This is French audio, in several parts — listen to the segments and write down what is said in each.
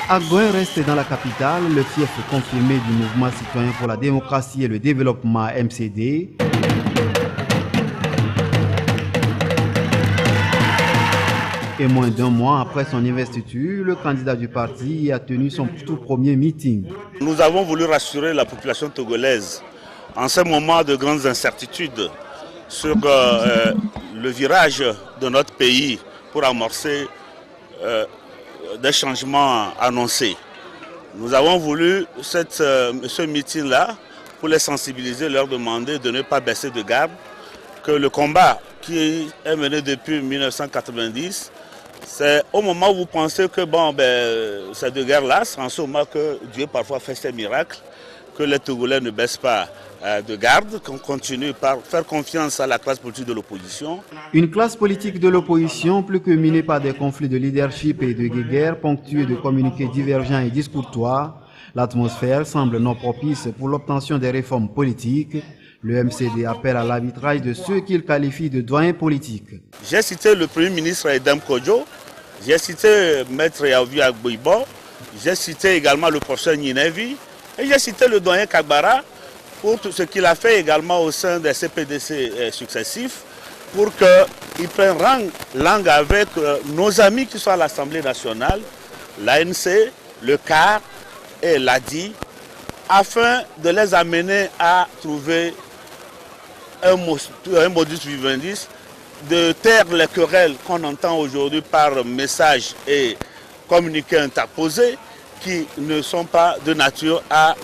Agoin reste dans la capitale, le fief confirmé du mouvement citoyen pour la démocratie et le développement MCD. Et moins d'un mois après son investiture, le candidat du parti a tenu son tout premier meeting. Nous avons voulu rassurer la population togolaise en ce moment de grandes incertitudes sur le virage de notre pays pour amorcer des changements annoncés. Nous avons voulu ce meeting-là pour les sensibiliser, leur demander de ne pas baisser de garde, que le combat qui est mené depuis 1990, c'est au moment où vous pensez que c'est de guerre-là, c'est en ce moment que Dieu parfois fait ses miracles, que les Togolais ne baissent pas de garde, qu'on continue par faire confiance à la classe politique de l'opposition. Une classe politique de l'opposition plus que minée par des conflits de leadership et de guerre ponctués de communiqués divergents et discourtois, l'atmosphère semble non propice pour l'obtention des réformes politiques. Le MCD appelle à l'arbitrage de ceux qu'il qualifie de doyens politiques. J'ai cité le Premier ministre Edem Kodjo, j'ai cité Maître Yaovi Agboibo, j'ai cité également le professeur Ninevi et j'ai cité le doyen Kagbara pour tout ce qu'il a fait également au sein des CPDC successifs pour qu'ils prennent langue avec nos amis qui sont à l'Assemblée nationale, l'ANC, le CAR et l'ADI, afin de les amener à trouver un modus vivendi, de taire les querelles qu'on entend aujourd'hui par messages et communiqués interposés qui ne sont pas de nature à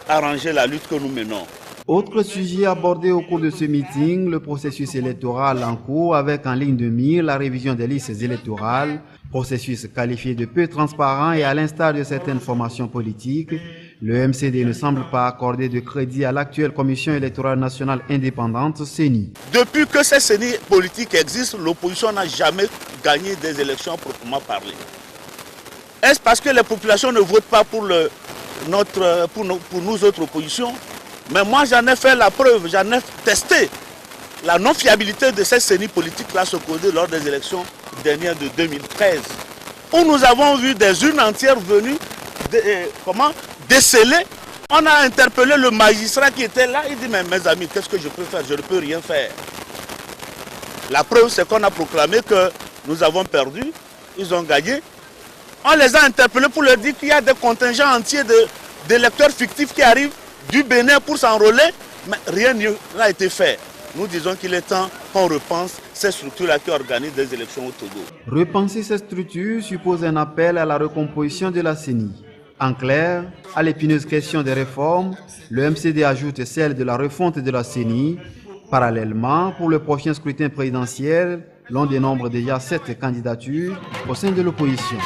arranger la lutte que nous menons. Autre sujet abordé au cours de ce meeting, le processus électoral en cours avec en ligne de mire la révision des listes électorales, processus qualifié de peu transparent et à l'instar de certaines formations politiques, le MCD ne semble pas accorder de crédit à l'actuelle Commission électorale nationale indépendante, CENI. Depuis que ces CENI politiques existent, l'opposition n'a jamais gagné des élections proprement parlé. Est-ce parce que les populations ne votent pas pour nous autres oppositions? Mais moi j'en ai fait la preuve, j'en ai testé la non-fiabilité de ces CENI politiques-là se causer lors des élections dernières de 2013, où nous avons vu des urnes entières venues déceler. On a interpellé le magistrat qui était là, il dit mais mes amis, qu'est-ce que je peux faire? Je ne peux rien faire. La preuve c'est qu'on a proclamé que nous avons perdu, ils ont gagné. On les a interpellés pour leur dire qu'il y a des contingents entiers d'électeurs fictifs qui arrivent du Bénin pour s'enrôler, mais rien n'a été fait. Nous disons qu'il est temps qu'on repense ces structures-là qui organisent des élections au Togo. Repenser ces structures suppose un appel à la recomposition de la CENI. En clair, à l'épineuse question des réformes, le MCD ajoute celle de la refonte de la CENI. Parallèlement, pour le prochain scrutin présidentiel, l'on dénombre déjà 7 candidatures au sein de l'opposition.